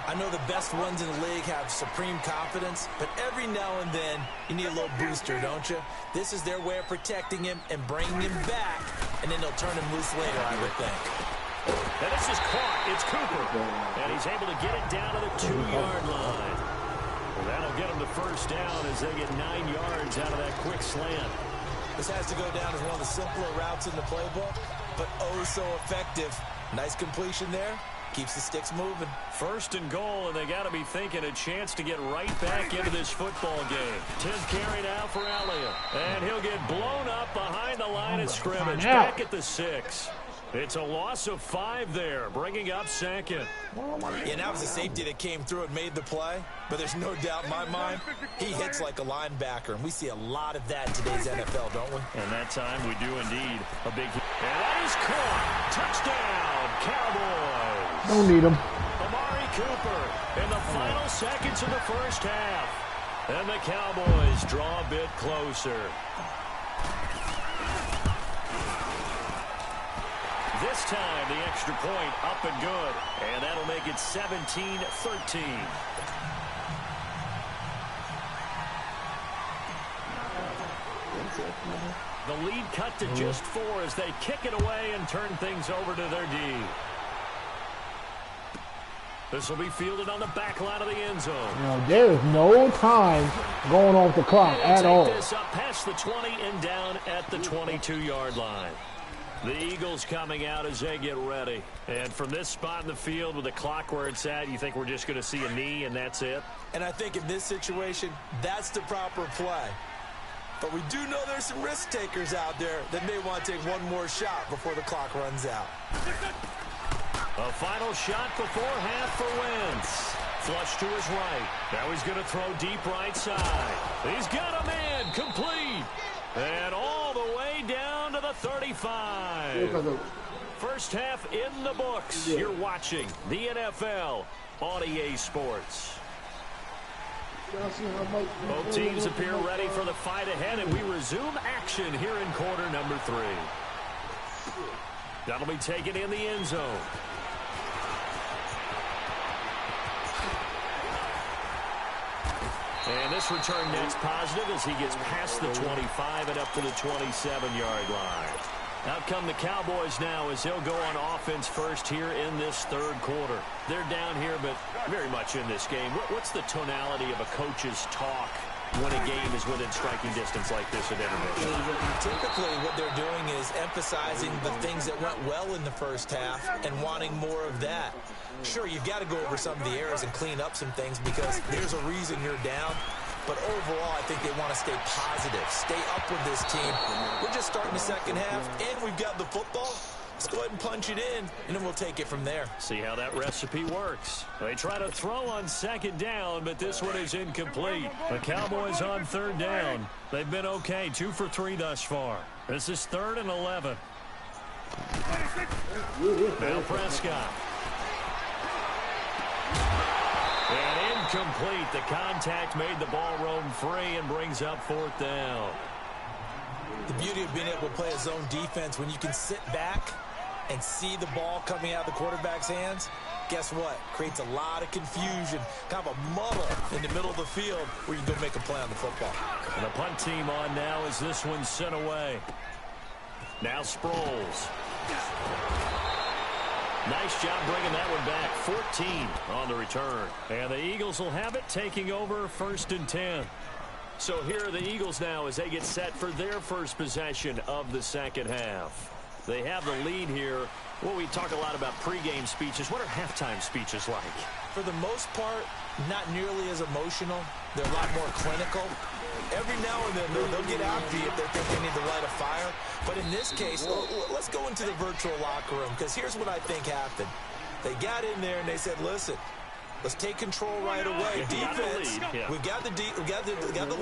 I know the best ones in the league have supreme confidence, but every now and then you need a little booster, don't you? This is their way of protecting him and bringing him back, and then they'll turn him loose later, I would think. And this is caught. It's Cooper. And he's able to get it down to the 2-yard line. Well, that'll get him the 1st down as they get 9 yards out of that quick slant. This has to go down as one of the simpler routes in the playbook, but oh so effective Nice completion there. Keeps the sticks moving. 1st and goal, and they got to be thinking a chance to get right back into this football game. 10th carry now for Elliott. And he'll get blown up behind the line of scrimmage. Back at the 6. It's a loss of 5 there, bringing up 2nd. Yeah, that was a safety that came through and made the play. But there's no doubt in my mind, he hits like a linebacker. And we see a lot of that in today's NFL, don't we? And that time we do indeed. A big hit. And that is caught. Touchdown, Cowboys. Don't need him. Amari Cooper in the final seconds of the 1st half. And the Cowboys draw a bit closer. This time, the extra point up and good. And that'll make it 17-13. The lead cut to just 4 as they kick it away and turn things over to their D. This will be fielded on the back line of the end zone. Now, there is no time going off the clock at all. Take this up past the 20 and down at the 22-yard line. The Eagles coming out as they get ready. And from this spot in the field with the clock where it's at, you think we're just going to see a knee and that's it? And I think in this situation, that's the proper play. But we do know there's some risk takers out there that may want to take one more shot before the clock runs out. A final shot before half for Wentz. Flush to his right. Now he's going to throw deep right side. He's got a man complete. And all the way down to the 35. First half in the books. You're watching the NFL on EA Sports. Both teams appear ready for the fight ahead, and we resume action here in quarter number 3. That'll be taken in the end zone. And this return net's positive as he gets past the 25 and up to the 27-yard line. Out come the Cowboys now as they'll go on offense first here in this 3rd quarter. They're down here, but very much in this game. What's the tonality of a coach's talk when a game is within striking distance like this at intermission? Typically, what they're doing is emphasizing the things that went well in the 1st half and wanting more of that. Sure, you've got to go over some of the errors and clean up some things because there's a reason you're down. But overall, I think they want to stay positive, stay up with this team. We're just starting the 2nd half, and we've got the football. Let's go ahead and punch it in, and then we'll take it from there. See how that recipe works. They try to throw on 2nd down, but this one is incomplete. The Cowboys on 3rd down. They've been okay, 2 for 3 thus far. This is 3rd and 11. Now Prescott. And incomplete. The contact made the ball roam free and brings up 4th down. The beauty of being able to play a zone defense when you can sit back and see the ball coming out of the quarterback's hands, guess what? Creates a lot of confusion, kind of a muddle in the middle of the field where you can go make a play on the football. And the punt team on now as this one's sent away. Now Sproles. Nice job bringing that one back. 14 on the return. And the Eagles will have it, taking over 1st and 10. So here are the Eagles now as they get set for their first possession of the 2nd half. They have the lead here. Well, we talk a lot about pregame speeches. What are halftime speeches like? For the most part, not nearly as emotional. They're a lot more clinical. Every now and then, they'll get after you if they think they need to light a fire. But in this case, let's go into the virtual locker room, because here's what I think happened. They got in there and they said, listen, let's take control right away. Defense, we've got the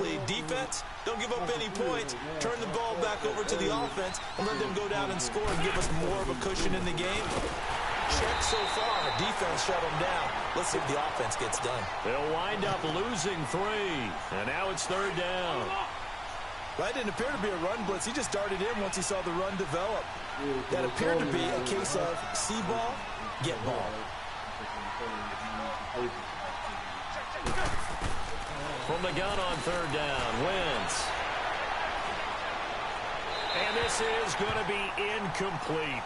lead. Defense, don't give up any points. Turn the ball back over to the offense and let them go down and score and give us more of a cushion in the game. Check so far. Defense shut them down. Let's see if the offense gets done. They'll wind up losing 3. And now it's 3rd down. That didn't appear to be a run blitz. He just darted in once he saw the run develop. That appeared to be a case of see ball, get ball. From the gun on 3rd down, Wentz. And this is going to be incomplete.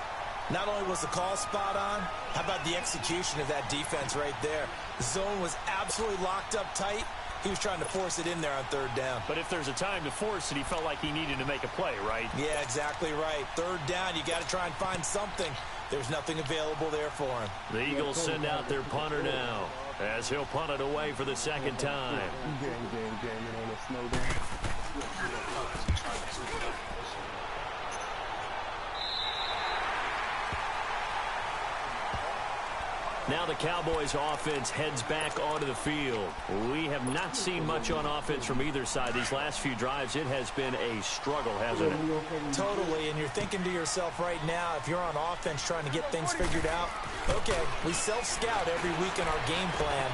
Not only was the call spot on, how about the execution of that defense right there? The zone was absolutely locked up tight. He was trying to force it in there on 3rd down. But if there's a time to force it, he felt like he needed to make a play, right? Yeah, exactly right. 3rd down, you got to try and find something. There's nothing available there for him. The Eagles send out their punter now, as he'll punt it away for the second time. Now the Cowboys offense heads back onto the field. We have not seen much on offense from either side. These last few drives, it has been a struggle, hasn't it? Totally, and you're thinking to yourself right now, if you're on offense trying to get things figured out, okay, we self-scout every week in our game plan.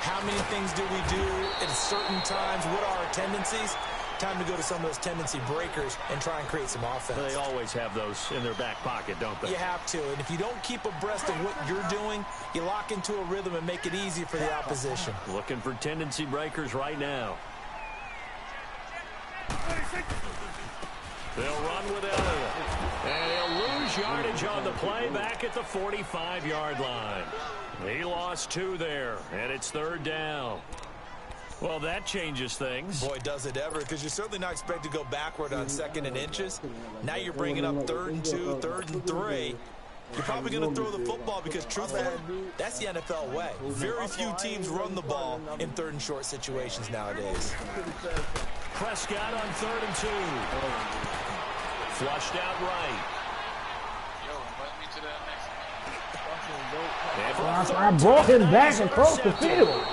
How many things do we do at certain times? What are our tendencies? Time to go to some of those tendency breakers and try and create some offense. They always have those in their back pocket, don't they? You have to, and if you don't keep abreast of what you're doing, you lock into a rhythm and make it easy for the opposition. Looking for tendency breakers right now. They'll run with Elliott, and he'll lose yardage on the play back at the 45-yard line. He lost 2 there, and it's 3rd down. Well, that changes things. Boy, does it ever, because you're certainly not expected to go backward on 2nd and inches. Now you're bringing up 3rd and 2, 3rd and 3. You're probably going to throw the football because, truthfully, that's the NFL way. Very few teams run the ball in 3rd and short situations nowadays. Prescott on 3rd and 2. Flushed out right. I brought him back across the field.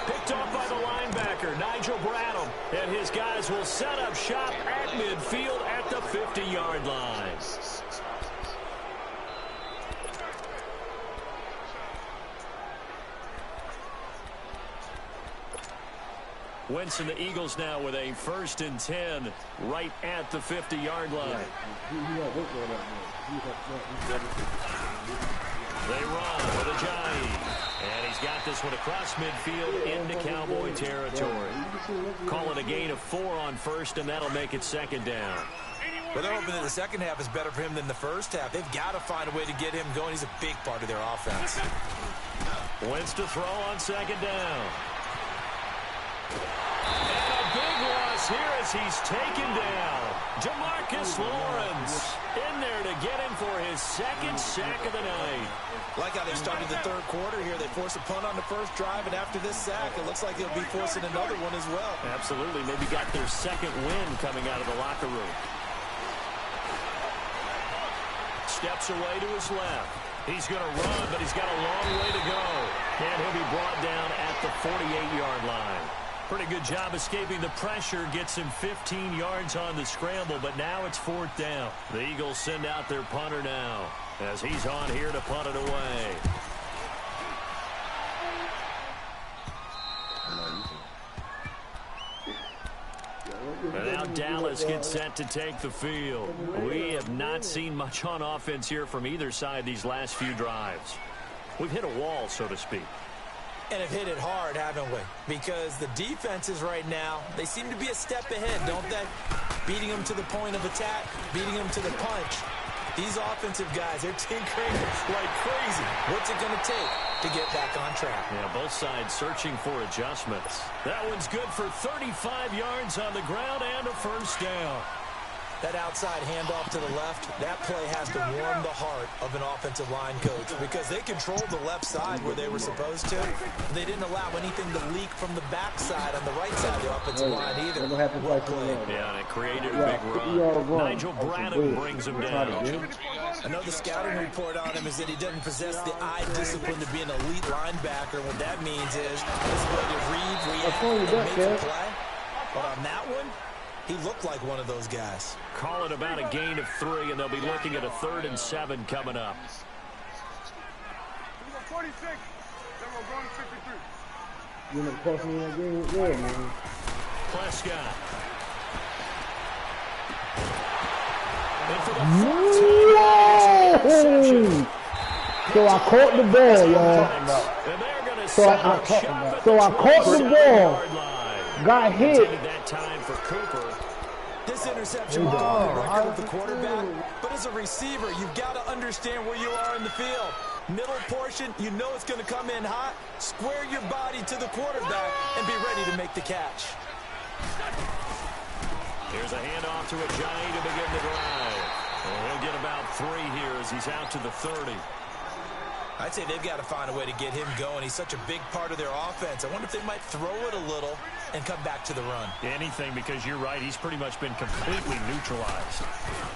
Picked off by the linebacker, Nigel Bradham. And his guys will set up shop at midfield at the 50-yard line. Wentz and the Eagles now with a 1st and 10 right at the 50-yard line. They run with Ajayi. And he's got this one across midfield into Cowboy territory. Call it a gain of 4 on 1st, and that'll make it 2nd down. Well, they're hoping that the second half is better for him than the first half. They've got to find a way to get him going. He's a big part of their offense. Wentz to throw on 2nd down. And a big loss here as he's taken down. Jamarcus Lawrence in there to get him for his 2nd sack of the night. Like how they started the 3rd quarter here. They forced a punt on the first drive, and after this sack, it looks like they'll be forcing another one as well. Absolutely. Maybe got their 2nd win coming out of the locker room. Steps away to his left. He's going to run, but he's got a long way to go. And he'll be brought down at the 48-yard line. Pretty good job escaping the pressure. Gets him 15 yards on the scramble, but now it's 4th down. The Eagles send out their punter now as he's on here to punt it away. And now Dallas gets set to take the field. We have not seen much on offense here from either side these last few drives. We've hit a wall, so to speak. And have hit it hard, haven't we? Because the defenses right now, they seem to be a step ahead, don't they? Beating them to the point of attack, beating them to the punch. These offensive guys, they're tinkering like crazy. What's it going to take to get back on track? Yeah, both sides searching for adjustments. That one's good for 35 yards on the ground and a 1st down. That outside handoff to the left, that play has to warm the heart of an offensive line coach because they controlled the left side where they were supposed to. They didn't allow anything to leak from the backside on the right side of the offensive line either. Well played. Yeah, and it created a big run. Nigel Bradham brings him down. I know the scouting report on him is that he doesn't possess the eye discipline to be an elite linebacker. What that means is his ability to read, react, and make a play. But on that one, he looked like one of those guys. Call it about a gain of 3, and they'll be looking at a 3rd and 7 coming up. 46, then we're going 53. You're not crossing that game with there, man. Prescott. Whoa! So I caught the ball, y'all. So I caught the ball. Got hit. That time for Cooper. This interception will go on the record of the quarterback, but as a receiver, you've got to understand where you are in the field. Middle portion, you know it's going to come in hot. Square your body to the quarterback and be ready to make the catch. Here's a handoff to Ajayi to begin the drive. He'll get about 3 here as he's out to the 30. I'd say they've got to find a way to get him going. He's such a big part of their offense. I wonder if they might throw it a little and come back to the run. Anything, because you're right. He's pretty much been completely neutralized.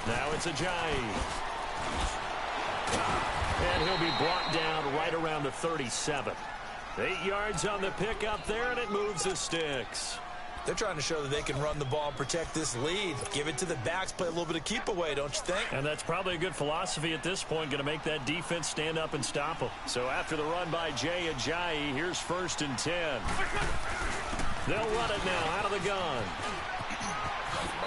Now it's Ajayi. And he'll be brought down right around the 37. 8 yards on the pickup there, and it moves the sticks. They're trying to show that they can run the ball and protect this lead. Give it to the backs, play a little bit of keep away, don't you think? And that's probably a good philosophy at this point, going to make that defense stand up and stop them. So after the run by Jay Ajayi, here's 1st and 10. They'll run it now out of the gun.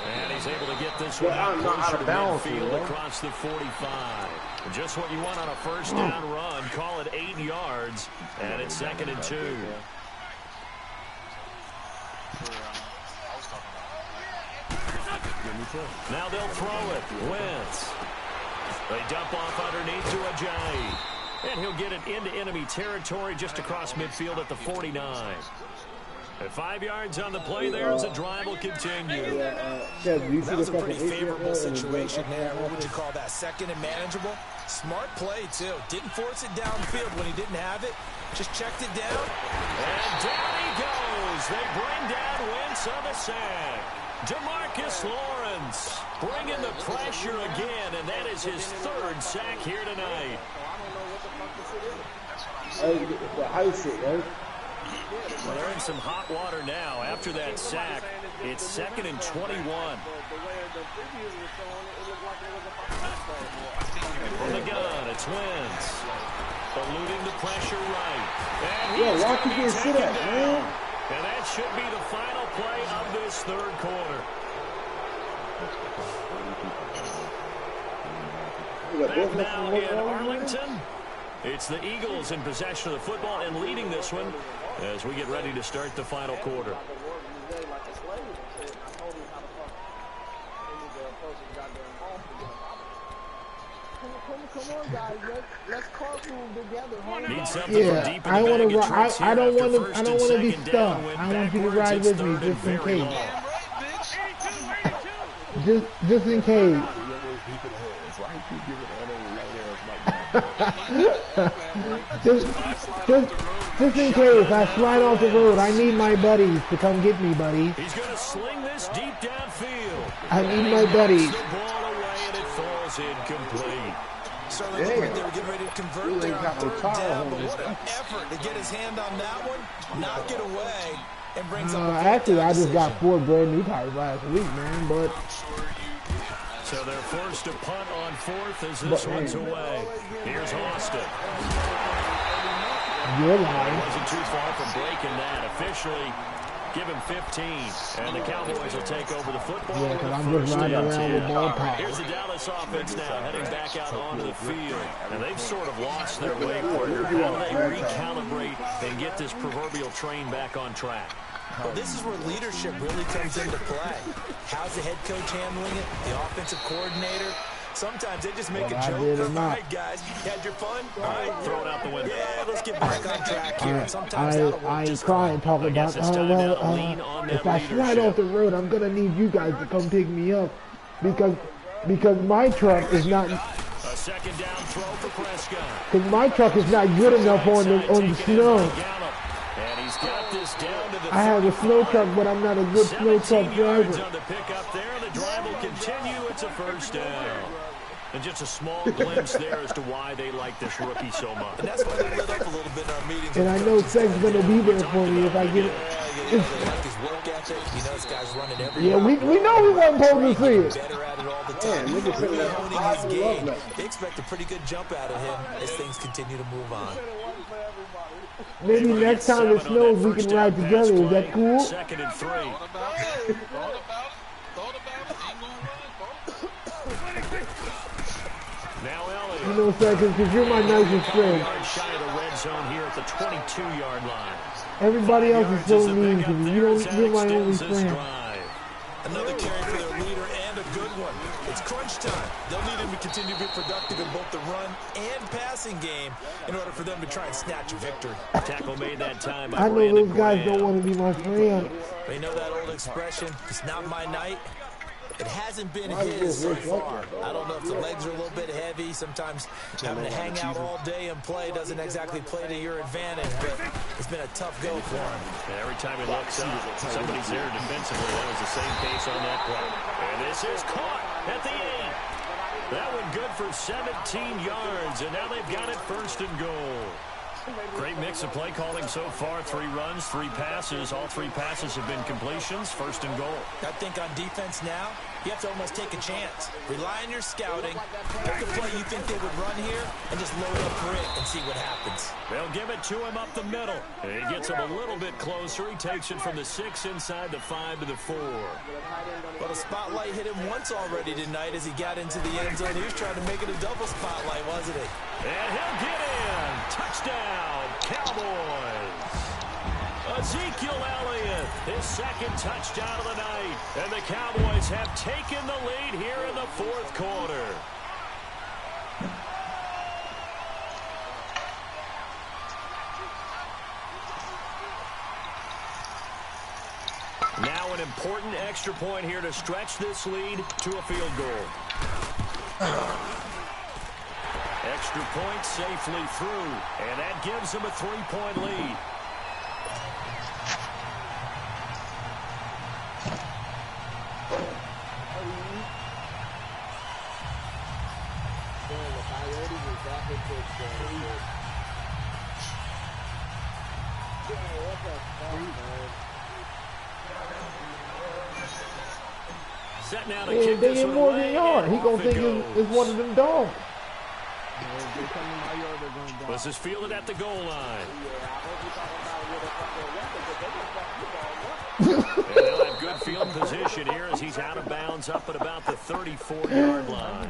And he's able to get this one out closer to midfield across the 45. Just what you want on a 1st down run. Call it 8 yards, and it's 2nd and 2. Now they'll throw it. Wentz. They dump off underneath to Ajayi. And he'll get it into enemy territory just across midfield at the 49. At 5 yards on the play there as the drive will continue. That was a pretty favorable situation there. What would you call that? 2nd and manageable? Smart play, too. Didn't force it downfield when he didn't have it. Just checked it down. And down he goes. They bring down Wentz on the sack. DeMarcus Lawrence bringing the pressure again, and that is his 3rd sack here tonight. Well, they're in some hot water now after that sack. It's 2nd and 21. From the gun, it's Wentz. Eluding the pressure right. And he's going to be taken down. And that should be the final play of this 3rd quarter. Back now in Arlington. It's the Eagles in possession of the football and leading this one as we get ready to start the final quarter. Come on, guys. Let's carpool together. Need something from deep in the bag of tricks here I don't after want to be first and stuck. second down. I want you to ride with me just in case. Just in case. just in case I slide off the road. I need my buddies to come get me, buddy. He's going to sling this deep downfield. I need my buddies. The ball away and it falls incomplete. Certainly looked like they were getting ready to convert there on 3rd down, but what an effort to get his hand on that one, knock it away, and brings up a actually, I just got 4 brand new tires last week, man, but... So they're forced to punt on 4th as this one's away. Here's Austin. You're lying. Wasn't too far from breaking that. Officially, give him 15. And the Cowboys will take over the football. Yeah, because I'm just riding around with ball power. Here's the Dallas offense now, heading back out onto the field. And they've sort of lost their way, partner. How do they recalibrate and get this proverbial train back on track? Well, this is where leadership really comes into play. How's the head coach handling it? The offensive coordinator? Sometimes they just make a joke. All right, guys, you had your fun? All right, throw it out the window. Yeah, let's get back on track here. Sometimes that'll work I just cry and talk I guess about, it's time now to lean on that if I slide leadership. off the road, I'm going to need you guys to come pick me up because my truck is not... A 2nd down throw for Prescott. Because my truck is not good enough on the snow. And he's got this down to the I have a snow truck, but I'm not a good snow truck 17 yards driver. on the pickup there. The drive will continue. It's a 1st down. And just a small glimpse there as to why they like this rookie so much. And that's why they lit up a little bit in our meetings. And I know Seg's going to be there for me if I get it. They like his work ethic. You know this guy's running every Yeah, we know we weren't supposed to see it. better at it all the time. Really honing his game. They expect a pretty good jump out of him as things continue to move on. Maybe next time it snows, we can ride together. Is that cool? 2nd and 3. Now Elliott. You know, Segg, because you're my nicest friend. Yard shy of the red zone here at the 22-yard line. Everybody else is so mean to me. You're my only friend. Another carry for their leader and a good one. It's crunch time. They'll need him to continue to be productive in both the run and passing game in order for them to try and snatch a victory. Tackle made that time. I know those guys don't want to be my friend. They know that old expression, it's not my night. It hasn't been his so far. I don't know if the legs are a little bit heavy. Sometimes having to hang out all day and play doesn't exactly play to your advantage, but it's been a tough go for him. And every time he looks up, somebody's there defensively. That was the same pace on that play. And this is caught at the 8. That one good for 17 yards, and now they've got it 1st and goal. Great mix of play calling so far. 3 runs, 3 passes. All 3 passes have been completions. 1st and goal. I think on defense now, you have to almost take a chance. Rely on your scouting. Pick a play you think they would run here and just load up for it and see what happens. They'll give it to him up the middle. And he gets him a little bit closer. He takes it from the 6 inside the 5 to the 4. Well, the spotlight hit him once already tonight as he got into the end zone. He was trying to make it a double spotlight, wasn't he? And he'll get in. Touchdown, Cowboys. Ezekiel Elliott, his 2nd touchdown of the night. And the Cowboys have taken the lead here in the 4th quarter. Now an important extra point here to stretch this lead to a field goal. Extra point safely through, and that gives them a 3-point lead. Set now to kick this one more than a yard. He gonna think it's one of them dogs. This is fielded at the goal line. And they'll have good field position here as he's out of bounds up at about the 34-yard line.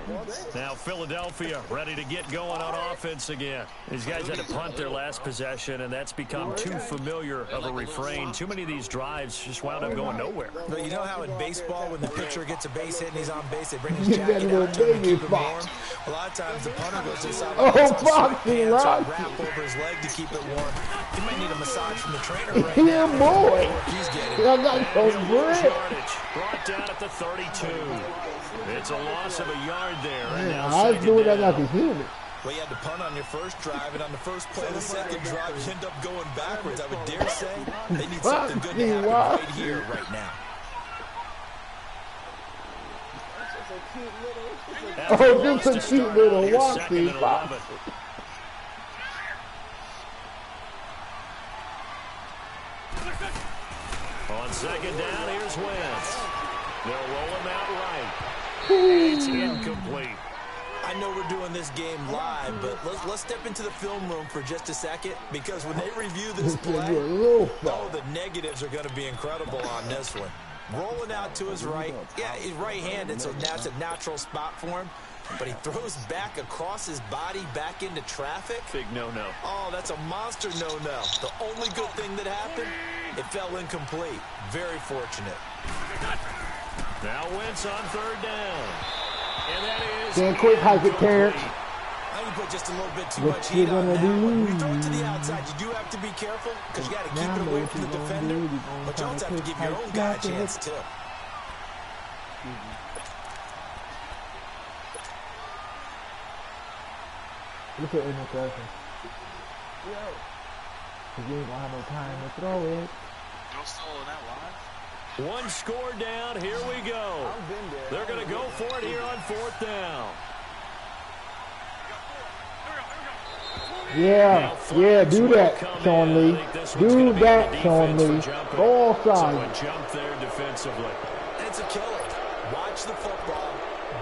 Now Philadelphia ready to get going on offense again. These guys had to punt their last possession, and that's become too familiar of a refrain. Too many of these drives just wound up going nowhere. But you know how in baseball, when the pitcher gets a base hit and he's on base, they bring his jacket out to him and keep him warm? A lot of times the punter goes inside and puts on sweatpants or a wrap over his leg to keep it warm. He might need a massage from the trainer right now. Yeah, boy. He's getting Yardage brought down at the 32. It's a loss of a yard there. Yeah, I was doing that like a human. Well, you had to punt on your first drive, and on the first play of the second drive, you end up going backwards. I would dare say they need something good to happen right here, right now. Oh, just a cute little walk-see. On 2nd down, here's Wentz. They'll roll him out right. It's incomplete. I know we're doing this game live, but let's step into the film room for just a second, because when they review this play, oh, the negatives are going to be incredible on this one. Rolling out to his right. Yeah, he's right-handed, so that's a natural spot for him. But he throws back across his body back into traffic. Big no-no. Oh, that's a monster no-no. The only good thing that happened, it fell incomplete. Very fortunate. Now Wentz on 3rd down. And that is Dan, quick hike it, Terrence. I think you put just a little bit too much heat on that one. When you throw it to the outside, you do have to be careful because you got to keep it away from the defender. But you also have to give your own guy a chance, too. Look at interception. Because you ain't gonna have no time to throw it. No solo in that line. One score down. Here we go. They're going to go for it here on 4th down. Yeah, do that, Sean Lee. Do that, Sean Lee. Go all sides. Jump there defensively. It's a killer. Watch the football.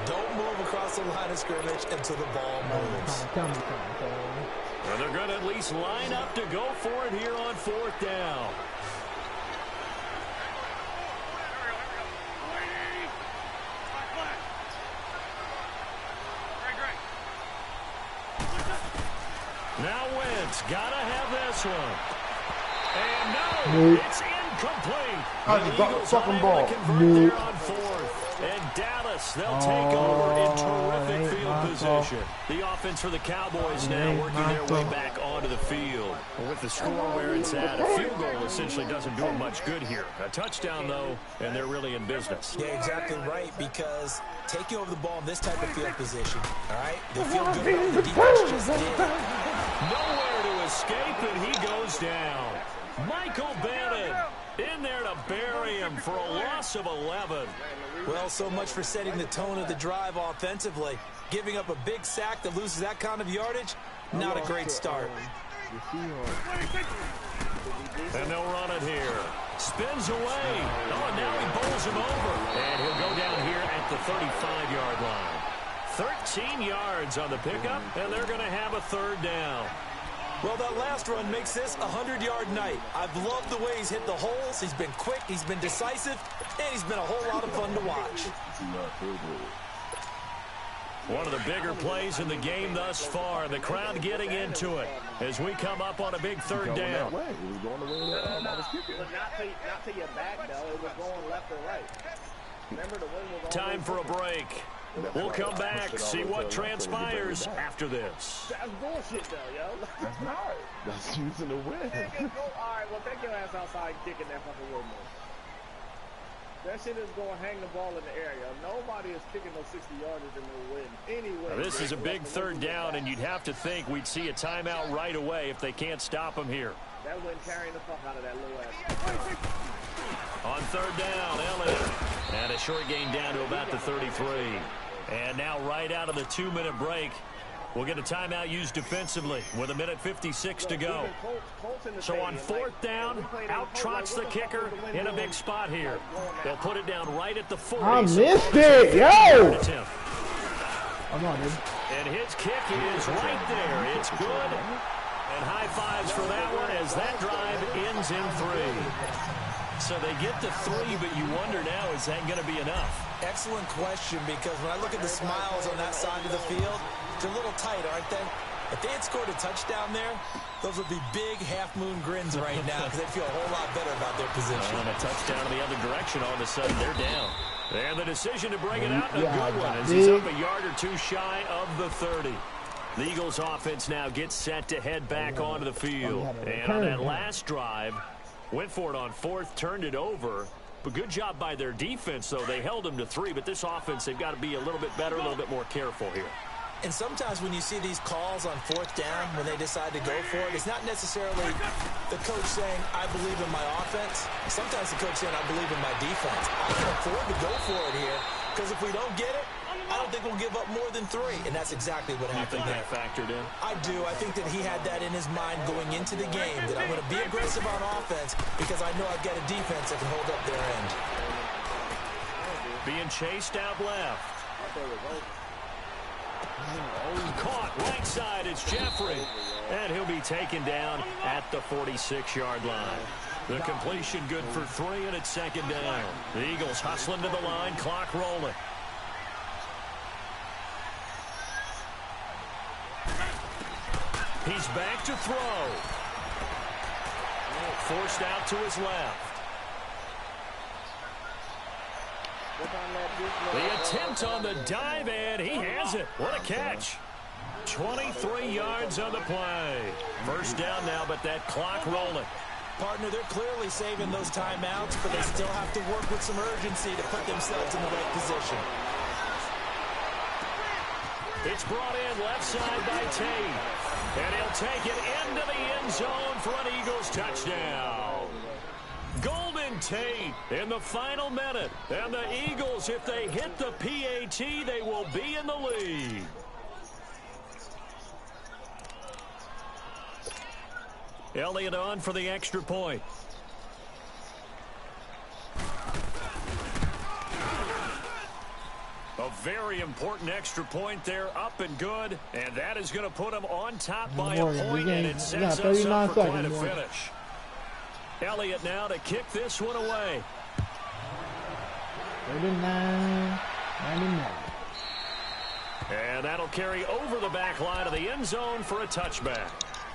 Don't move across the line of scrimmage until the ball moves. Well, they're going to at least line up to go for it here on 4th down. Now Wentz, gotta have this one. And no, it's incomplete. I got the fucking ball. There on 4th. And Dallas, they'll take over in terrific field position. The offense for the Cowboys now working their way back on onto the field. With the score where it's at, a field goal essentially doesn't do them much good here. A touchdown, though, and they're really in business. Yeah, exactly right, because taking over the ball in this type of field position, all right, they feel good about the defense just did. Nowhere to escape, and he goes down. Michael Bannon in there to bury him for a loss of 11. Well, so much for setting the tone of the drive offensively. Giving up a big sack that loses that kind of yardage, not a great start. And they'll run it here. Spins away. Oh, and now he bowls him over. And he'll go down here at the 35-yard line. 13 yards on the pickup, and they're going to have a third down. Well, that last run makes this a 100-yard night. I've loved the way he's hit the holes. He's been quick, he's been decisive, and he's been a whole lot of fun to watch. One of the bigger plays in the game thus far. The crowd getting into it as we come up on a big third down. But not to your back, though. It was going left or right. Remember, the wind was Time for a break. We'll come back, see what transpires after this. That's bullshit, though, yo. That's not. That's using the wind. All right, well, take your ass outside kicking that fucking windmill. That shit is going to hang the ball in the air, yo. Nobody is kicking those 60-yarders in the wind anyway. Now, this is a big third down, and you'd have to think we'd see a timeout right away if they can't stop him here. That wind carrying the fuck out of that little ass. On third down, Elliott. And a short gain down to about the 33. And now right out of the 2-minute break, we'll get a timeout used defensively with 1:56 to go. So on fourth down, out trots the kicker in a big spot here. They'll put it down right at the 40. I missed it, yo! I'm on him. And his kick is right there. It's good. And high fives for that one as that drive ends in 3. So they get to 3, but you wonder now, is that going to be enough? Excellent question, because when I look at the smiles on that side of the field, they're a little tight, aren't they? If they had scored a touchdown there, those would be big half-moon grins right now because they feel a whole lot better about their position. And a touchdown in the other direction, all of a sudden they're down. And the decision to bring it out, a good one, as he's up a yard or two shy of the 30. The Eagles offense now gets set to head back onto the field. And on that last drive, went for it on fourth, turned it over. But good job by their defense, though. They held them to 3, but this offense, they've got to be a little bit better, a little bit more careful here. And sometimes when you see these calls on fourth down, when they decide to go for it, it's not necessarily the coach saying, I believe in my offense. Sometimes the coach saying, I believe in my defense. I can afford to go for it here, because if we don't get it, I don't think we'll give up more than 3. And that's exactly what happened there. You think that factored in? I do. I think that he had that in his mind going into the game, that I'm going to be aggressive on offense because I know I've got a defense that can hold up their end. Being chased out left. Caught right side. It's Jeffrey. And he'll be taken down at the 46-yard line. The completion good for 3, and it's second down. The Eagles hustling to the line, clock rolling. He's back to throw. Forced out to his left. The attempt on the dive, and he has it. What a catch. 23 yards on the play. First down now, but that clock rolling. Partner, they're clearly saving those timeouts, but they still have to work with some urgency to put themselves in the right position. It's brought in left side by Tate. And he'll take it into the end zone for an Eagles touchdown. Golden Tate in the final minute. And the Eagles, if they hit the PAT, they will be in the lead. Elliott on for the extra point. A very important extra point there, up and good, and that is going to put them on top by a point, and it sets us up for quite a finish. Elliott now to kick this one away. 39, 99. And that'll carry over the back line of the end zone for a touchback.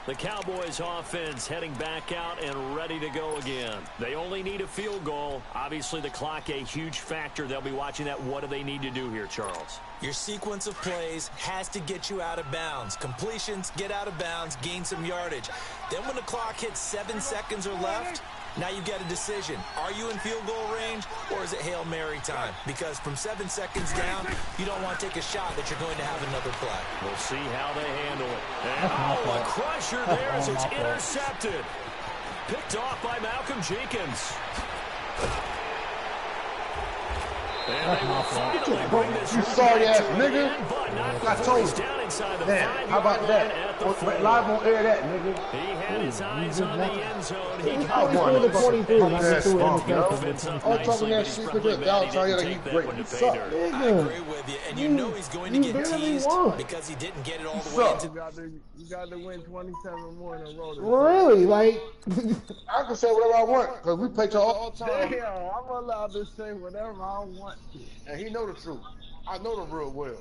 The Cowboys offense heading back out and ready to go again. They only need a field goal. Obviously, the clock a huge factor. They'll be watching that. What do they need to do here, Charles? Your sequence of plays has to get you out of bounds. Completions, get out of bounds, gain some yardage. Then when the clock hits 7 seconds or left, now you've got a decision. Are you in field goal range, or is it Hail Mary time? Because from 7 seconds down, you don't want to take a shot that you're going to have another play. We'll see how they handle it. And a crusher there as it's intercepted. Picked off by Malcolm Jenkins. And they will finally bring this you sorry ass nigga. I told you. Man, how about that? Live on air that, nigga. He had his eyes on the end zone. He got one. the 23. I'm talking that shit because y'all tell you that he's great. You suck. I agree with you, and you know he's going to get teased because he didn't get it all the way into. You got to win 27 more in a row. Really? Like, I can say whatever I want because we play y'all all the time. Damn, I'm allowed to say whatever I want to. And he know the truth. I know them real well.